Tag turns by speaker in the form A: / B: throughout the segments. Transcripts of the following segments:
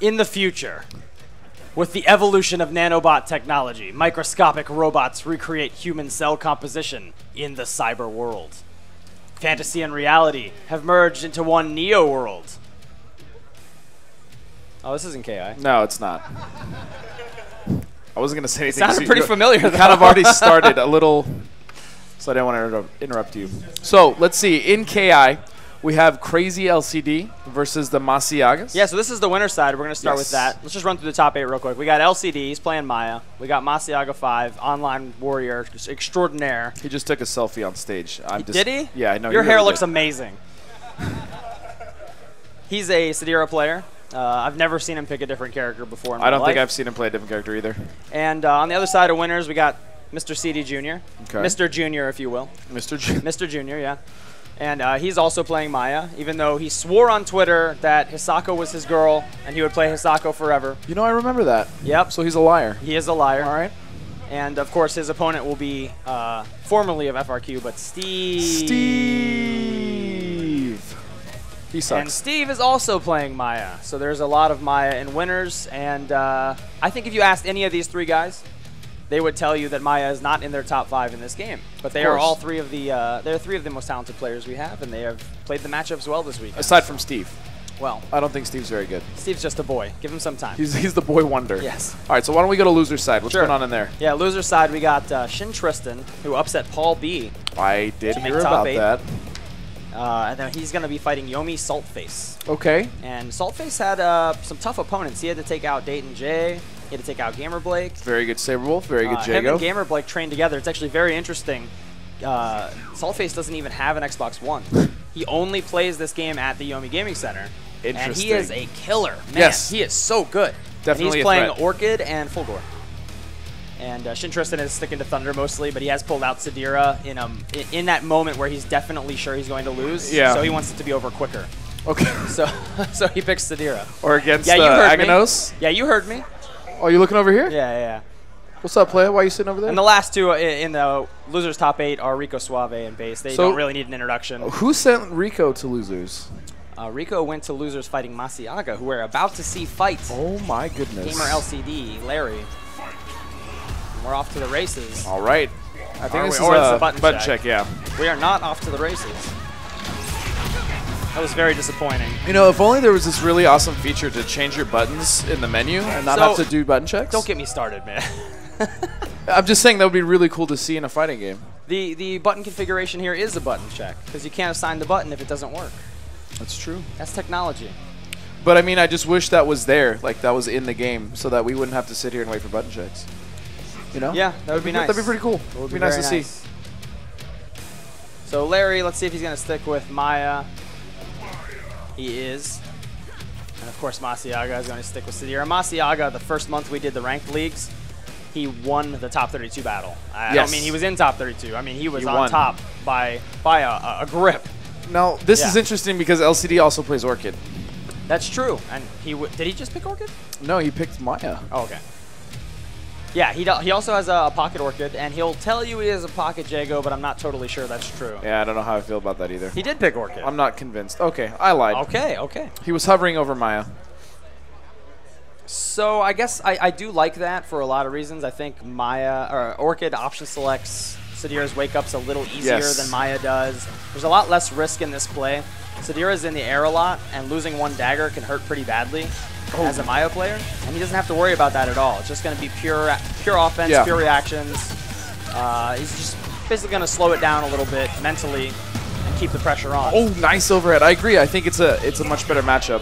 A: In the future, with the evolution of nanobot technology, microscopic robots recreate human cell composition in the cyber world. Fantasy and reality have merged into one Neo world. Oh, this isn't KI.
B: No, it's not. I wasn't going to say anything.
A: It sounded pretty familiar.
B: You kind of already started a little, so I didn't want to interrupt you. So let's see. In KI, we have Crazy LCD versus the Masiagas.
A: Yeah, so this is the winner's side. We're going to start with that. Let's just run through the top 8 real quick. We got LCD. He's playing Maya. We got Masiaga 5, online warrior extraordinaire.
B: He just took a selfie on stage.
A: Did he?
B: Yeah, I know.
A: Your hair looks amazing. He's a Sadira player. I've never seen him pick a different character before in my life.
B: I don't think I've seen him play a different character either.
A: And on the other side of winners, we got Mr. CD Jr.
B: Okay.
A: Mr. Jr., if you will.
B: Mr. Jr.
A: Mr. Jr., yeah. And he's also playing Maya, even though he swore on Twitter that Hisako was his girl and he would play Hisako forever.
B: You know, I remember that.
A: Yep.
B: So he's a liar.
A: He is a liar.
B: All right.
A: And, of course, his opponent will be formerly of FRQ, but Steve. He sucks. And Steve is also playing Maya. So there's a lot of Maya in winners. And I think if you asked any of these 3 guys, they would tell you that Maya is not in their top 5 in this game. But they are all 3 of the they're 3 of the most talented players we have, and they have played the matchups well this week.
B: Aside from Steve.
A: Well,
B: I don't think Steve's very good.
A: Steve's just a boy. Give him some time.
B: He's the boy wonder.
A: Yes.
B: All right, so why don't we go to loser's side? What's going on in there?
A: Yeah, loser's side, we got Shin Tristan, who upset Paul B.
B: I did hear
A: top
B: about
A: 8.
B: that.
A: And then he's going to be fighting Yomi Saltface.
B: Okay.
A: And Saltface had some tough opponents. He had to take out Dayton J. He had to take out Gamer Blake.
B: Very good Saber Wolf. Very good
A: Him
B: Jago.
A: and Gamer Blake trained together. It's actually very interesting. Saltface doesn't even have an Xbox One. He only plays this game at the Yomi Gaming Center.
B: Interesting.
A: And he is a killer. Man,
B: yes.
A: He is so good.
B: Definitely
A: and he's
B: a
A: playing
B: threat.
A: Orchid and Fulgore. And Shin Tristan is sticking to Thunder mostly, but he has pulled out Sadira in that moment where he's definitely sure he's going to lose.
B: Yeah.
A: So he wants it to be over quicker.
B: Okay.
A: So he picks Sadira.
B: Or against
A: you heard
B: Aganos.
A: Me. Yeah, you heard me.
B: Oh, you looking over here?
A: Yeah.
B: What's up, player? Why are you sitting over there?
A: And the last 2 in the losers top 8 are Rico Suave and Base. They don't really need an introduction.
B: Who sent Rico to losers?
A: Rico went to losers fighting Masiaga, who we're about to see fight.
B: Oh my goodness.
A: Gamer LCD, Larry. We're off to the races.
B: All right. I think this is
A: a
B: a button check, yeah.
A: We are not off to the races. That was very disappointing.
B: You know, if only there was this really awesome feature to change your buttons in the menu and not have to do button checks.
A: Don't get me started, man.
B: I'm just saying that would be really cool to see in a fighting game.
A: The button configuration here is a button check, because you can't assign the button if it doesn't work.
B: That's true.
A: That's technology.
B: But I mean, I just wish that was there, like that was in the game, so that we wouldn't have to sit here and wait for button checks. You know?
A: Yeah, that would be nice.
B: That'd be pretty cool. It would be nice to see.
A: So Larry, let's see if he's going to stick with Maya. He is. And of course, Masiaga is going to stick with Sadira. Masiaga, the first month we did the ranked leagues, he won the top 32 battle. I don't mean he was in top 32. I mean he was on top by a grip.
B: Now, this is interesting because LCD also plays Orchid.
A: That's true. And did he just pick Orchid?
B: No, he picked Maya.
A: Oh, okay. Yeah, he also has a pocket Orchid, and he'll tell you he has a pocket Jago, but I'm not totally sure that's true.
B: Yeah, I don't know how I feel about that either.
A: He did pick Orchid.
B: I'm not convinced. Okay, I lied.
A: Okay.
B: He was hovering over Maya.
A: So I guess I do like that for a lot of reasons. I think Orchid option selects Sadira's wake-ups a little easier than Maya does. There's a lot less risk in this play. Sadira's in the air a lot, and losing 1 dagger can hurt pretty badly as a Maya player, and he doesn't have to worry about that at all. It's just going to be pure offense, pure reactions. He's just basically going to slow it down a little bit mentally and keep the pressure on.
B: Oh, nice overhead. I agree. I think it's a much better matchup.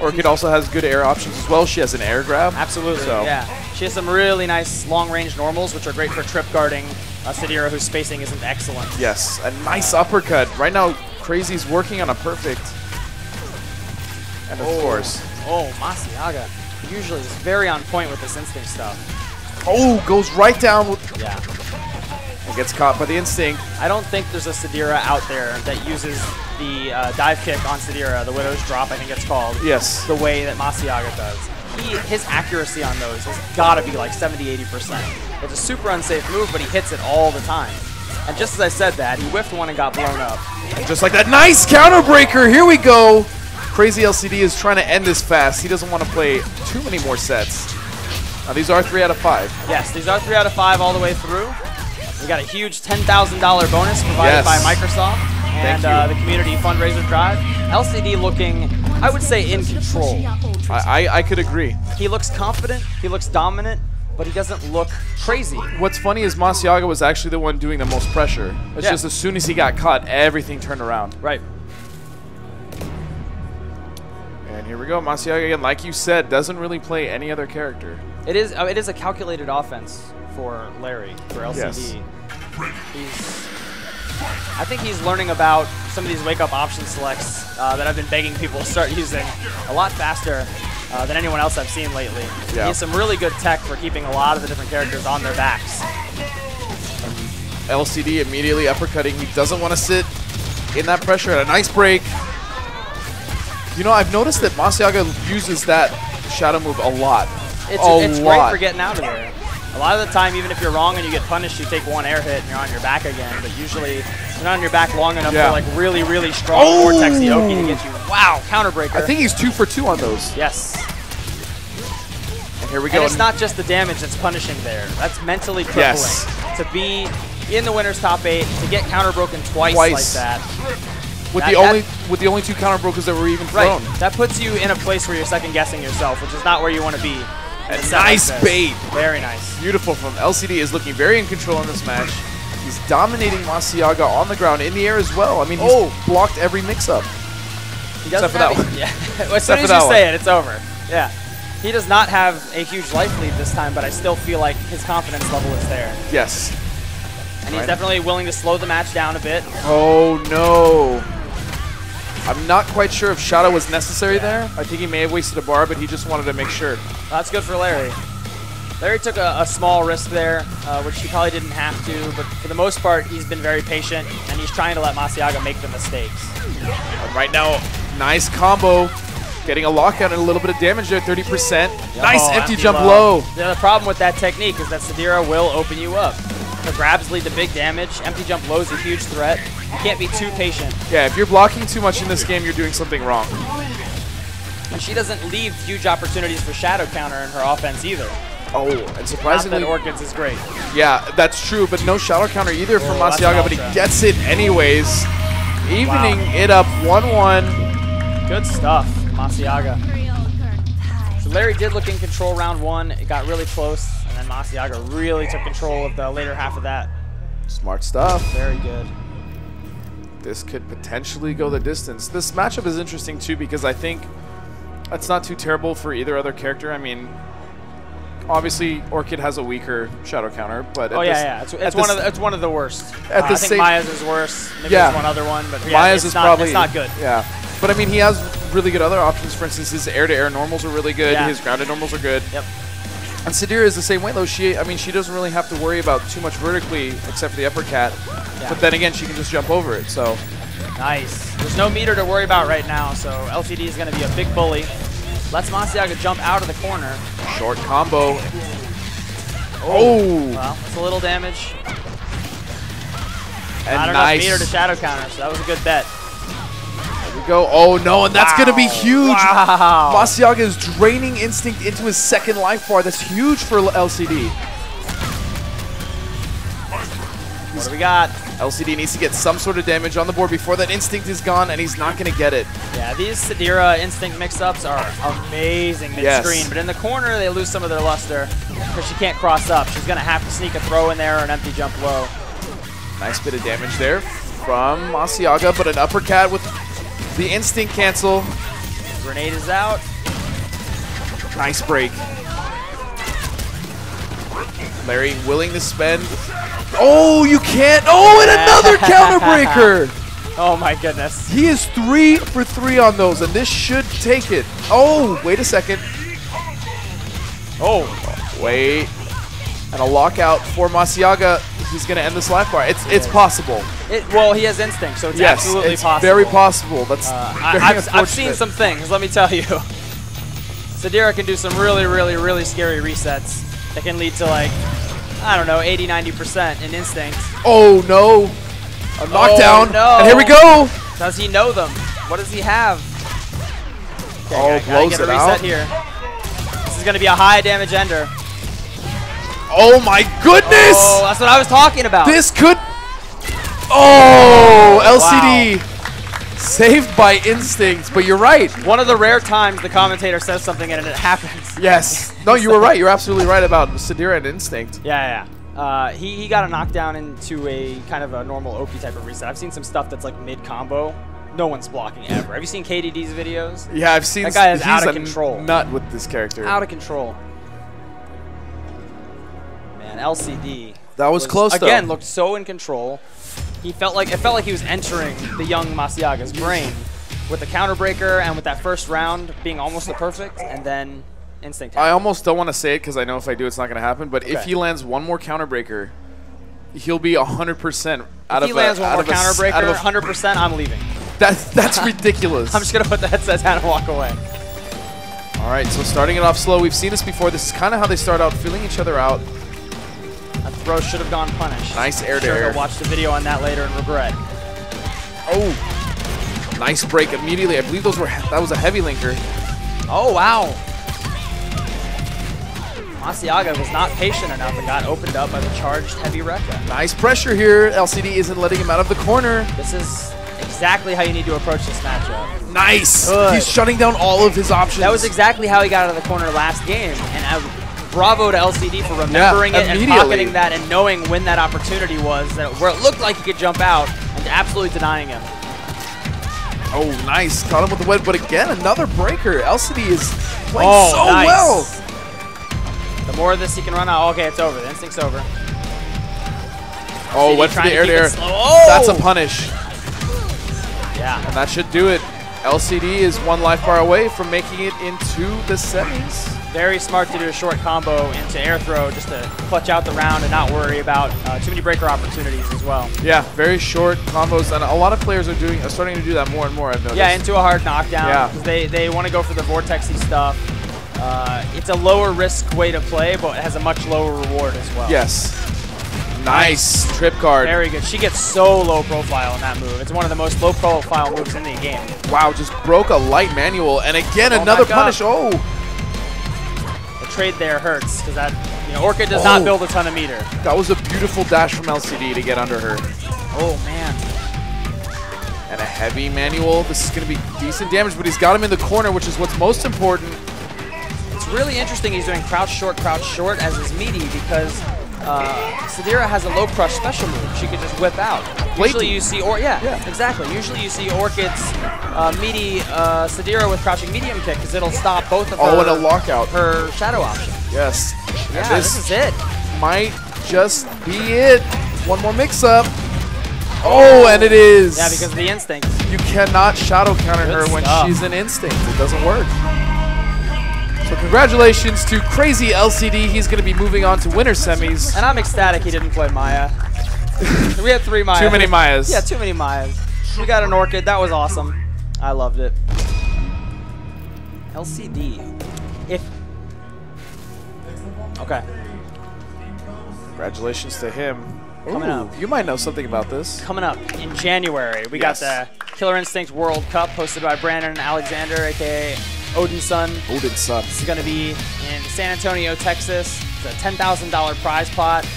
B: Orchid also has good air options as well. She has an air grab.
A: Absolutely, yeah. She has some really nice long-range normals, which are great for trip guarding Sadira, whose spacing isn't excellent.
B: Yes, a nice uppercut. Right now, Crazy's working on a perfect. And of course.
A: Oh, Masiaga usually is very on point with this instinct stuff.
B: Oh, goes right down with.
A: Yeah.
B: And gets caught by the instinct.
A: I don't think there's a Sadira out there that uses the dive kick on Sadira, the Widow's Drop, I think it's called.
B: Yes.
A: The way that Masiaga does. His accuracy on those has got to be like 70–80%. It's a super unsafe move, but he hits it all the time. And just as I said that, he whiffed one and got blown up.
B: And just like that, nice counter breaker. Here we go. Crazy LCD is trying to end this fast. He doesn't want to play too many more sets. Now, these are 3 out of 5.
A: Yes, these are 3 out of 5 all the way through. We got a huge $10,000 bonus provided by Microsoft and the community fundraiser drive. LCD looking, I would say, in control.
B: I could agree.
A: He looks confident, he looks dominant, but he doesn't look crazy.
B: What's funny is Masiaga was actually the one doing the most pressure. It's just as soon as he got caught, everything turned around.
A: Right.
B: And here we go. Masiaga, again, like you said, doesn't really play any other character.
A: It is a calculated offense for Larry, for LCD. Yes. I think he's learning about some of these wake-up option selects that I've been begging people to start using a lot faster than anyone else I've seen lately. Yeah. He has some really good tech for keeping a lot of the different characters on their backs.
B: LCD immediately uppercutting. He doesn't want to sit in that pressure. And a nice break. You know, I've noticed that Masiaga uses that shadow move a lot.
A: It's great for getting out of there. A lot of the time, even if you're wrong and you get punished, you take one air hit and you're on your back again. But usually, you're not on your back long enough for like really, really strong Vortex Yoki to get you. Wow, counter breaker.
B: I think he's 2 for 2 on those.
A: Yes.
B: And here we go.
A: And it's not just the damage that's punishing there. That's mentally crippling.
B: Yes.
A: To be in the winner's top 8, to get counter broken twice like that.
B: With the only 2 counter brokers that were even thrown.
A: Right. That puts you in a place where you're second guessing yourself, which is not where you want to be.
B: And nice bait.
A: Very nice.
B: Beautiful from LCD is looking very in control in this match. He's dominating Masiaga on the ground, in the air as well. I mean, he's blocked every mix-up.
A: Except for that one. Yeah. As soon as you say it, it's over. Yeah. He does not have a huge life lead this time, but I still feel like his confidence level is there.
B: Yes.
A: And he's definitely willing to slow the match down a bit.
B: Oh, no. I'm not quite sure if Shadow was necessary there. I think he may have wasted a bar, but he just wanted to make sure.
A: That's good for Larry. Larry took a small risk there, which he probably didn't have to, but for the most part, he's been very patient, and he's trying to let Masiaga make the mistakes.
B: And right now, nice combo. Getting a lockout and a little bit of damage there, 30%. Nice empty jump low.
A: The problem with that technique is that Sadira will open you up. The grabs lead to big damage. Empty jump low is a huge threat. You can't be too patient.
B: Yeah, if you're blocking too much in this game, you're doing something wrong.
A: And she doesn't leave huge opportunities for shadow counter in her offense either.
B: Oh, and surprisingly,
A: not that Orchid's is great.
B: Yeah, that's true, but no shadow counter either from Masiaga, but he gets it anyways. Evening it up 1-1.
A: Good stuff, Masiaga. So Larry did look in control round 1. It got really close, and then Masiaga really took control of the later half of that.
B: Smart stuff.
A: Very good.
B: This could potentially go the distance. This matchup is interesting too because I think that's not too terrible for either other character. I mean, obviously Orchid has a weaker shadow counter, but
A: it's one of the worst. I think Maya's is worse. Maybe there's one other one, but
B: Maya's is probably
A: it's not good.
B: Yeah, but I mean he has really good other options. For instance, his air-to-air normals are really good. His grounded normals are good.
A: Yep.
B: And Sadira is the same way though. She doesn't really have to worry about too much vertically except for the uppercut. But then again, she can just jump over it. So
A: nice. There's no meter to worry about right now. So LCD is going to be a big bully. Lets Masiaga jump out of the corner.
B: Short combo. Oh.
A: Well, that's a little damage.
B: And
A: not enough meter to shadow counter. So that was a good bet.
B: There we go. Oh no, and that's going to be huge. Wow. Masiaga is draining Instinct into his second life bar. That's huge for LCD.
A: What do we got?
B: LCD needs to get some sort of damage on the board before that Instinct is gone, and he's not going to get it.
A: Yeah, these Sadira Instinct mix-ups are amazing mid-screen, but in the corner they lose some of their luster because she can't cross up. She's going to have to sneak a throw in there or an empty jump low.
B: Nice bit of damage there from Masiaga, but an uppercut with the Instinct cancel.
A: Grenade is out.
B: Nice break. Larry willing to spend. Oh, you can't. Oh, and another counter breaker.
A: Oh, my goodness.
B: He is 3 for 3 on those, and this should take it. Oh, wait a second. Oh, wait. And a lockout for Masiaga. He's going to end this life bar. It's possible.
A: Well, he has Instinct, so it's absolutely possible.
B: Very possible. That's
A: I've seen some things, let me tell you. Sadira can do some really, really, really scary resets that can lead to, like, I don't know, 80, 90% in Instinct.
B: Oh, no. A knockdown.
A: Oh, no.
B: And here we go.
A: Does he know them? What does he have?
B: Oh, blows
A: get a
B: it
A: reset
B: out.
A: Here. This is going to be a high damage ender.
B: Oh my goodness!
A: Oh, that's what I was talking about.
B: This could. Oh, LCD. Wow. Saved by instinct, but you're right.
A: One of the rare times the commentator says something and it happens.
B: Yes. No, you were right. You're absolutely right about Sadira and instinct.
A: Yeah. He got a knockdown into a kind of a normal OP type of reset. I've seen some stuff that's like mid-combo. No one's blocking ever. Have you seen KDD's videos?
B: Yeah, I've seen.
A: That guy is out of
B: He's
A: control.
B: a nut with this character.
A: Out of control. Man, LCD.
B: That was close, though.
A: Again, looked so in control. It felt like he was entering the young Masiaga's brain with the counter breaker and with that first round being almost the perfect, and then instinct happened.
B: I almost don't want to say it because I know if I do, it's not going to happen. But
A: okay.
B: if he lands one more counter breaker, he'll be 100% out of.
A: If he lands one more counter breaker, 100%, I'm leaving.
B: That's ridiculous.
A: I'm just gonna put the headset down and walk away.
B: All right, so starting it off slow. We've seen this before. This is kind of how they start out, feeling each other out.
A: That throw should have gone punished.
B: Nice air to
A: sure
B: air.
A: They'll watch the video on that later and regret.
B: Oh, nice break immediately. I believe that was a heavy linker.
A: Oh wow. Masiaga was not patient enough and got opened up by the charged heavy Rekka.
B: Nice pressure here. LCD isn't letting him out of the corner.
A: This is exactly how you need to approach this matchup.
B: Nice.
A: Good.
B: He's shutting down all of his options.
A: That was exactly how he got out of the corner last game. And bravo to LCD for remembering it and pocketing that and knowing when that opportunity was, where it looked like he could jump out and absolutely denying him.
B: Oh, nice. Caught him with the web, but again, another breaker. LCD is playing so well.
A: The more of this he can run out. Okay, it's over. The instinct's over.
B: Oh, went for the air to air.
A: Oh!
B: That's a punish.
A: Yeah.
B: And that should do it. LCD is one life bar away from making it into the semis.
A: Very smart to do a short combo into air throw just to clutch out the round and not worry about too many breaker opportunities as well.
B: Yeah, very short combos, and a lot of players are starting to do that more and more, I've noticed.
A: Yeah, into a hard knockdown.
B: Yeah.
A: Because they want to go for the vortexy stuff. It's a lower risk way to play, but it has a much lower reward as well.
B: Yes. Nice trip card.
A: Very good. She gets so low profile in that move. It's one of the most low profile moves in the game.
B: Wow, just broke a light manual, and again another punish. Oh.
A: The trade there hurts because that Orchid does not build a ton of meter.
B: That was a beautiful dash from LCD to get under her.
A: Oh man.
B: And a heavy manual. This is going to be decent damage, but he's got him in the corner, which is what's most important.
A: It's really interesting he's doing crouch short as his meaty because Sadira has a low crush special move she could just whip out. Usually you see, exactly. Usually you see Orchid's meaty Sadira with crouching medium kick because it'll stop both of her.
B: Oh, and a lockout.
A: Her shadow option.
B: Yes.
A: Yeah, this is it.
B: Might just be it. One more mix-up. Oh, and it is.
A: Yeah, because of the instinct.
B: You cannot shadow counter her when
A: stuff.
B: she's an instinct. It doesn't work. So congratulations to Crazy LCD. He's going to be moving on to winter semis.
A: And I'm ecstatic he didn't play Maya. We had 3 Mayas.
B: Too many Mayas.
A: Yeah, too many Mayas. We got an Orchid. That was awesome. I loved it. LCD. Okay.
B: Congratulations to him.
A: Coming up.
B: You might know something about this.
A: Coming up in January, we got the Killer Instinct World Cup hosted by Brandon Alexander, a.k.a. Odin's son.
B: Odin's son.
A: This is going to be in San Antonio, Texas. It's a $10,000 prize pot.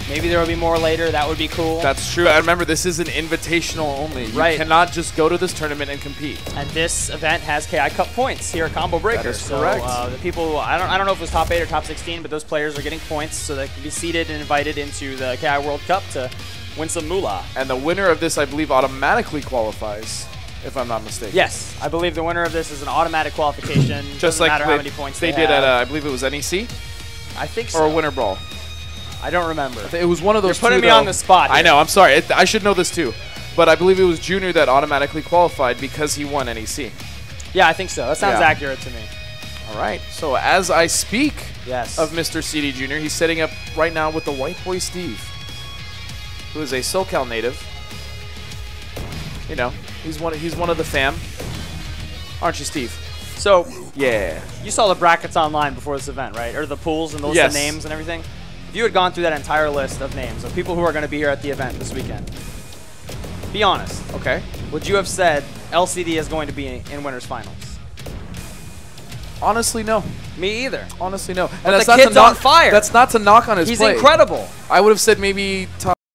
A: Maybe there will be more later. That would be cool.
B: That's true. I remember this is an invitational only. You cannot just go to this tournament and compete.
A: And this event has KI Cup points here at Combo Breaker.
B: That is correct.
A: So the people, I don't know if it was top 8 or top 16, but those players are getting points so they can be seeded and invited into the KI World Cup to win some moolah.
B: And the winner of this, I believe, automatically qualifies, if I'm not mistaken.
A: Yes, I believe the winner of this is an automatic qualification.
B: Just
A: Doesn't
B: like
A: matter how many points
B: they did at, I believe it was NEC?
A: I think so.
B: Or Winter Brawl.
A: I don't remember.
B: It was one of those.
A: You're putting me on the spot here.
B: I know. I'm sorry. I should know this too, but I believe it was Junior that automatically qualified because he won NEC.
A: Yeah, I think so. That sounds accurate to me.
B: All right. So as I speak
A: of
B: Mr. CD Junior, he's setting up right now with the White Boy Steve, who is a SoCal native. You know, he's one of the fam. Aren't you, Steve?
A: So
B: yeah,
A: you saw the brackets online before this event, right? Or the pools and those the names and everything. If you had gone through that entire list of names of people who are going to be here at the event this weekend, be honest.
B: Okay.
A: Would you have said LCD is going to be in winners finals?
B: Honestly, no.
A: Me either.
B: Honestly, no. And
A: But
B: that's
A: the
B: not
A: kid's
B: to knock,
A: on fire.
B: That's not to knock on his
A: He's
B: play.
A: incredible.
B: I would have said maybe top